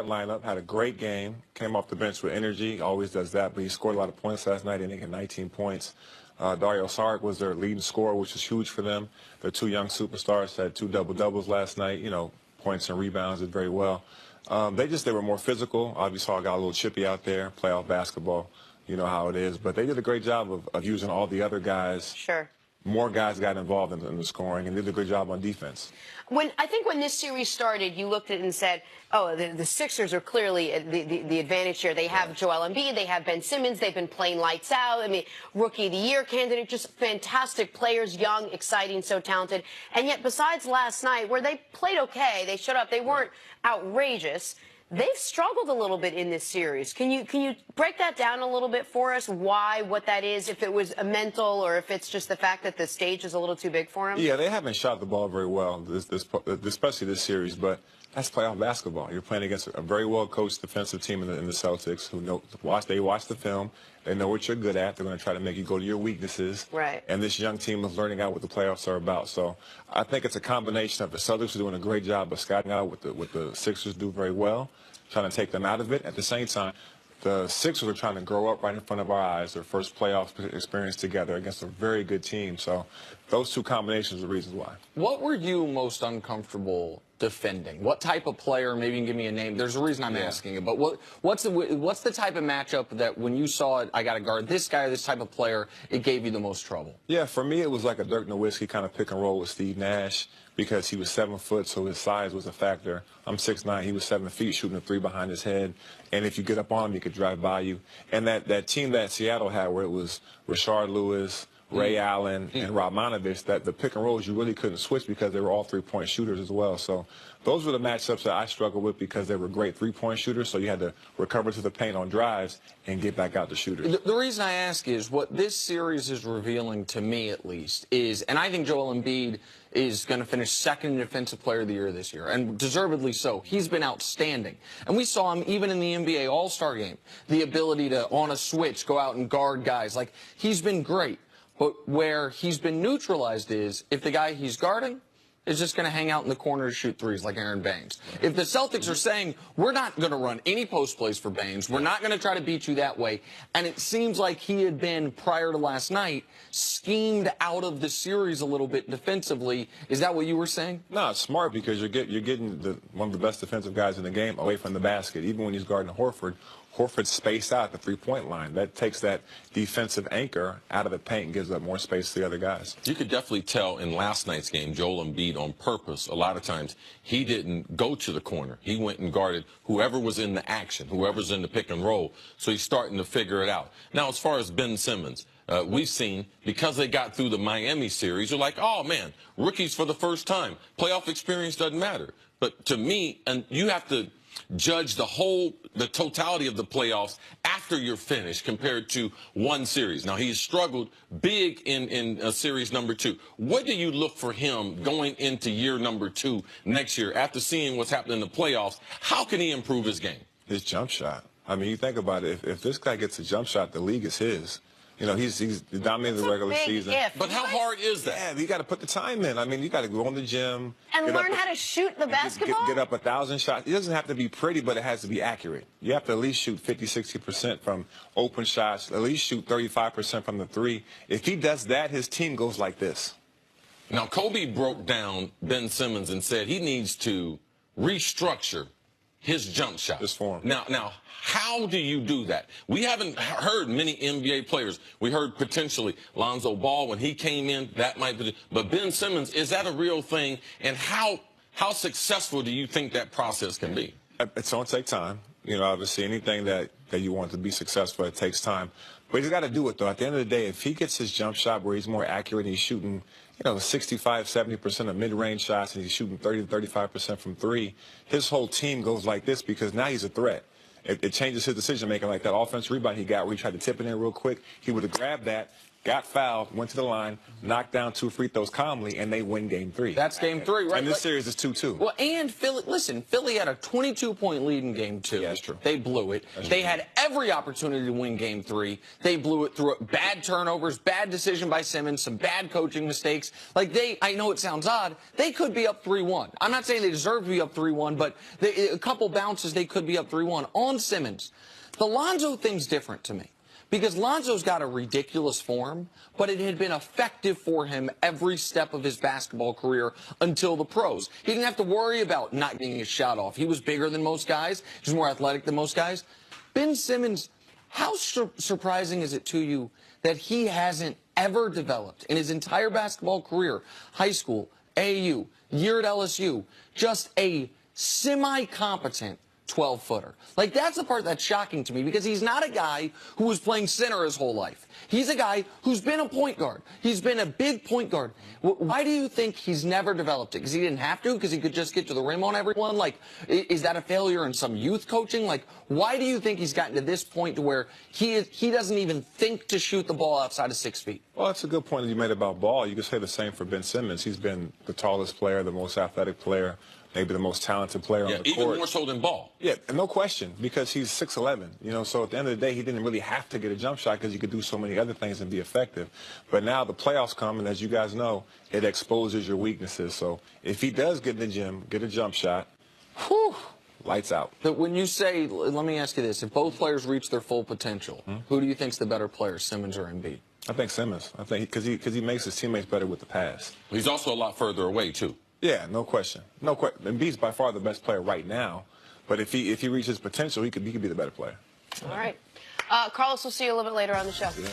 lineup, had a great game, came off the bench with energy, always does that, but he scored a lot of points last night, and he got 19 points. Dario Saric was their leading scorer, which is huge for them. Their two young superstars had two double-doubles last night, points and rebounds, did very well. They were more physical. Obviously, I got a little chippy out there, playoff basketball, you know how it is, but they did a great job of using all the other guys. Sure. More guys got involved in the scoring and did a good job on defense. I think when this series started, you looked at it and said, oh, the Sixers are clearly the advantage here. They have Joel Embiid, they have Ben Simmons, they've been playing lights out. I mean, Rookie of the Year candidate, just fantastic players, young, exciting, so talented. And yet, besides last night, where they played okay, they showed up, they weren't outrageous. They've struggled a little bit in this series. Can you break that down a little bit for us? Why, what that is, if it was a mental or if it's just the fact that the stage is a little too big for them? Yeah, they haven't shot the ball very well, especially this series, but that's playoff basketball. You're playing against a very well-coached defensive team in the Celtics who they watch the film. They know what you're good at. They're going to try to make you go to your weaknesses. Right. And this young team is learning out what the playoffs are about. So I think it's a combination of the Celtics are doing a great job of scouting out what the Sixers do very well, trying to take them out of it. At the same time, the Sixers are trying to grow up right in front of our eyes, their first playoff experience together against a very good team. So those two combinations are the reasons why. What were you most uncomfortable defending? What type of player? Maybe you can give me a name. There's a reason I'm asking it. But what's the type of matchup that when you saw it, I got to guard this guy or this type of player, it gave you the most trouble? Yeah, for me, it was like a Dirk Nowitzki kind of pick and roll with Steve Nash because he was 7 foot, so his size was a factor. I'm 6'9", he was 7 feet, shooting a three behind his head. And if you get up on him, he could drive by you. And that team that Seattle had where it was Rashard Lewis, Ray Allen, and Radmanovich, that the pick and rolls you really couldn't switch because they were all three-point shooters as well. So those were the matchups that I struggled with because they were great three-point shooters, so you had to recover to the paint on drives and get back out to shooters. The reason I ask is what this series is revealing to me at least is, and I think Joel Embiid is going to finish second in Defensive Player of the Year this year, and deservedly so. He's been outstanding. And we saw him even in the NBA All-Star game, the ability to, on a switch, go out and guard guys. Like, he's been great. But where he's been neutralized is if the guy he's guarding is just going to hang out in the corner to shoot threes like Aaron Baines. If the Celtics are saying, we're not going to run any post plays for Baines, we're not going to try to beat you that way, and it seems like he had been, prior to last night, schemed out of the series a little bit defensively. Is that what you were saying? No, it's smart because you're getting one of the best defensive guys in the game away from the basket. Even when he's guarding Horford's spaced out at the three-point line. That takes that defensive anchor out of the paint and gives up more space to the other guys. You could definitely tell in last night's game, Joel Embiid on purpose, a lot of times, he didn't go to the corner. He went and guarded whoever was in the action, whoever's in the pick and roll. So he's starting to figure it out. Now, as far as Ben Simmons, we've seen, because they got through the Miami series, you're like, oh, man, rookies for the first time. Playoff experience doesn't matter. But to me, and you have to judge the totality of the playoffs after you're finished compared to one series. Now, he's struggled big in series number 2. What do you look for him going into year number 2 next year after seeing what's happened in the playoffs? How can he improve his game? His jump shot. I mean, you think about it. If this guy gets a jump shot, the league is his. He's dominated the regular season. But how hard is that? Yeah, you got to put the time in. I mean, you got to go in the gym. And learn how to shoot the basketball? Get up 1,000 shots. It doesn't have to be pretty, but it has to be accurate. You have to at least shoot 50, 60% from open shots, at least shoot 35% from the three. If he does that, his team goes like this. Now, Kobe broke down Ben Simmons and said he needs to restructure his jump shot. His form. Now, how do you do that? We haven't heard many NBA players. We heard potentially Lonzo Ball when he came in. That might be. But Ben Simmons, is that a real thing? And how successful do you think that process can be? It's going to take time. Obviously, anything that you want to be successful, it takes time. But he's got to do it, though. At the end of the day, if he gets his jump shot where he's more accurate, he's shooting 65, 70% of mid-range shots, and he's shooting 30 to 35% from three, his whole team goes like this because now he's a threat. It changes his decision-making. Like that offensive rebound he got where he tried to tip it in real quick, he would have grabbed that, got fouled, went to the line, knocked down 2 free throws calmly, and they win Game 3. That's Game 3, right? And this series is 2-2. Well, and Philly had a 22-point lead in Game 2. Yeah, that's true. They blew it. They had every opportunity to win Game 3. They blew it through bad turnovers, bad decision by Simmons, some bad coaching mistakes. Like, I know it sounds odd, they could be up 3-1. I'm not saying they deserve to be up 3-1, but a couple bounces, they could be up 3-1 on Simmons. The Lonzo thing's different to me. Because Lonzo's got a ridiculous form, but it had been effective for him every step of his basketball career until the pros. He didn't have to worry about not getting his shot off. He was bigger than most guys. He was more athletic than most guys. Ben Simmons, how surprising is it to you that he hasn't ever developed in his entire basketball career, high school, AAU, year at LSU, just a semi-competent 12-footer. Like, that's the part that's shocking to me, because he's not a guy who was playing center his whole life. He's a guy who's been a point guard. He's been a big point guard. Why do you think he's never developed it? Because he didn't have to? Because he could just get to the rim on everyone? Like, is that a failure in some youth coaching? Like, why do you think he's gotten to this point to where he doesn't even think to shoot the ball outside of 6 feet? Well, that's a good point that you made about Ball. You could say the same for Ben Simmons. He's been the tallest player, the most athletic player, maybe the most talented player on the court. Even more so than Ball. Yeah, no question, because he's 6'11", you know, so at the end of the day, he didn't really have to get a jump shot because he could do so many other things and be effective. But now the playoffs come, and as you guys know, it exposes your weaknesses. So if he does get in the gym, get a jump shot, whew, lights out. But when you say, let me ask you this, if both players reach their full potential, who do you think's the better player, Simmons or Embiid? I think Simmons. I think because he makes his teammates better with the pass. He's also a lot further away, too. Yeah, no question. No question. Embiid's by far the best player right now, but if he reaches potential, he could be the better player. All right. Carlos, we'll see you a little bit later on the show. Yeah.